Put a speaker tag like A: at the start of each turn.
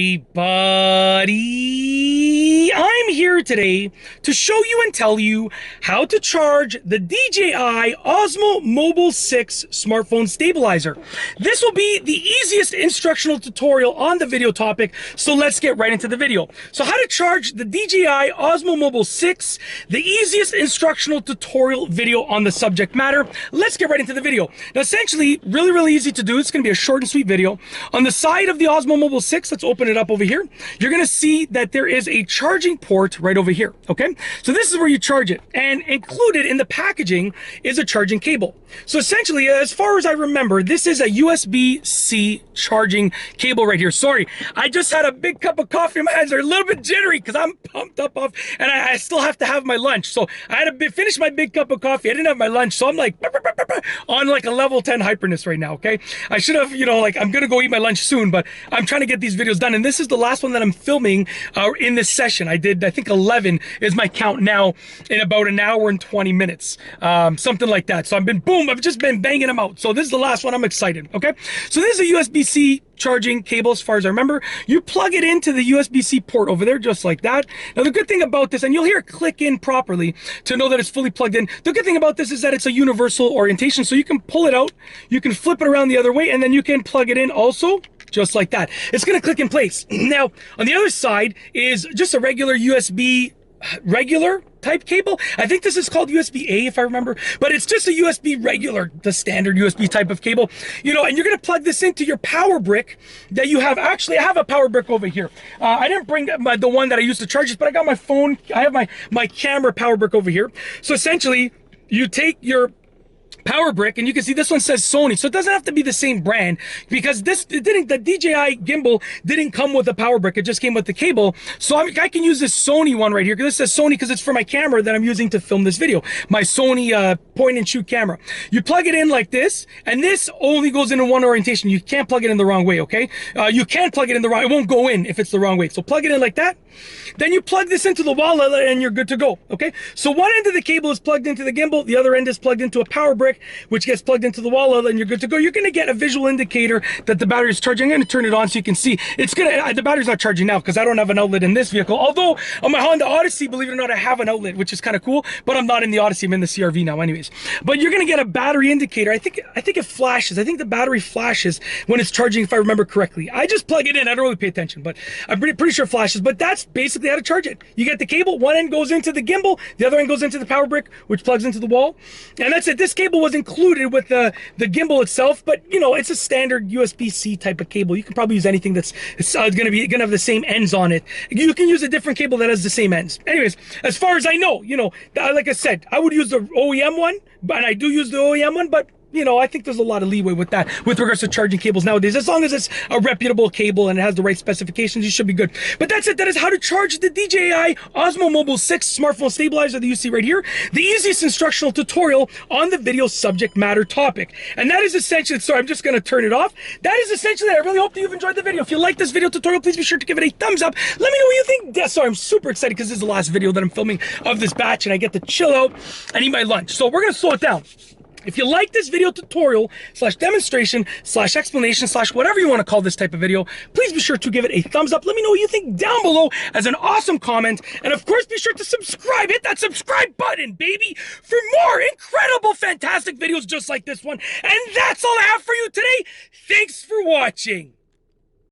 A: everybody. I'm here today to show you and tell you how to charge the DJI Osmo Mobile 6 smartphone stabilizer. This will be the easiest instructional tutorial on the video topic, so let's get right into the video. So how to charge the DJI Osmo Mobile 6, the easiest instructional tutorial video on the subject matter. Let's get right into the video. Now essentially, really easy to do. It's going to be a short and sweet video. On the side of the Osmo Mobile 6, let's open it up over here. You're going to see that there is a charging port right over here, okay? So this is where you charge it, and included in the packaging is a charging cable. So essentially, as far as I remember, this is a USB-C charging cable right here. Sorry, I just had a big cup of coffee. My hands are a little bit jittery because I'm pumped up off, and I still have to have my lunch. So I had to finish my big cup of coffee. I didn't have my lunch, so I'm like on like a level 10 hyperness right now, okay? I should have, like I'm gonna go eat my lunch soon, but I'm trying to get these videos done, and this is the last one that I'm filming in this session. I think 11 is my count now in about an hour and 20 minutes, something like that. So I've just been banging them out. So this is the last one. I'm excited, okay? So this is a USB-C charging cable as far as I remember. You plug it into the USB-C port over there just like that. Now the good thing about this, and you'll hear it click in properly to know that it's fully plugged in. The good thing about this is that it's a universal orientation, so you can pull it out, you can flip it around the other way, and then you can plug it in also just like that. It's going to click in place. Now on the other side is just a regular USB regular type cable. I think this is called USB-A if I remember, but it's just a USB regular, the standard USB type of cable, and you're going to plug this into your power brick that you have. Actually, I have a power brick over here. I didn't bring the one that I used to charge this, but I got my phone. I have my camera power brick over here. So essentially, you take your power brick, and you can see this one says Sony, so it doesn't have to be the the brand, because the DJI gimbal didn't come with a power brick, it just came with the cable. So I can use this Sony one right here, because this says Sony because it's for my camera that I'm using to film this video, my Sony point and shoot camera. You plug it in like this, and this only goes in one orientation. You can't plug it in the wrong way, okay? You can plug it in the wrong, it won't go in if it's the wrong way. So plug it in like that, then you plug this into the wall outlet and you're good to go, okay? So one end of the cable is plugged into the gimbal, the other end is plugged into a power brick, which gets plugged into the wall outlet, and you're good to go. You're going to get a visual indicator that the battery is charging. I'm going to turn it on so you can see. The battery's not charging now because I don't have an outlet in this vehicle. Although on my Honda Odyssey, believe it or not, I have an outlet, which is kind of cool, but I'm not in the Odyssey, I'm in the CR-V now anyways. But you're going to get a battery indicator. I think it flashes. I think the battery flashes when it's charging, if I remember correctly. I just plug it in. I don't really pay attention, but I'm pretty sure it flashes. But that's basically how to charge it. You get the cable, one end goes into the gimbal, the other end goes into the power brick, which plugs into the wall, and that's it. This cable was included with the gimbal itself, but it's a standard USB-C type of cable. You can probably use anything that's gonna have the same ends on it. You can use a different cable that has the same ends. Anyways, as far as I know, like I said, I would use the OEM one, and I do use the OEM one, but I think there's a lot of leeway with that, with regards to charging cables nowadays. As long as it's a reputable cable and it has the right specifications, you should be good. But that's it. That is how to charge the DJI Osmo Mobile 6 smartphone stabilizer that you see right here. The easiest instructional tutorial on the video subject matter topic. And that is essentially, sorry, I'm just going to turn it off. That is essentially it. I really hope that you've enjoyed the video. If you like this video tutorial, please be sure to give it a thumbs up. Let me know what you think. Yeah, sorry, I'm super excited because this is the last video that I'm filming of this batch, and I get to chill out and eat my lunch. So we're going to slow it down. If you like this video tutorial / demonstration / explanation / whatever you want to call this type of video, please be sure to give it a thumbs up. Let me know what you think down below as an awesome comment. And of course, be sure to subscribe. Hit that subscribe button, baby, for more incredible, fantastic videos just like this one. And that's all I have for you today. Thanks for watching.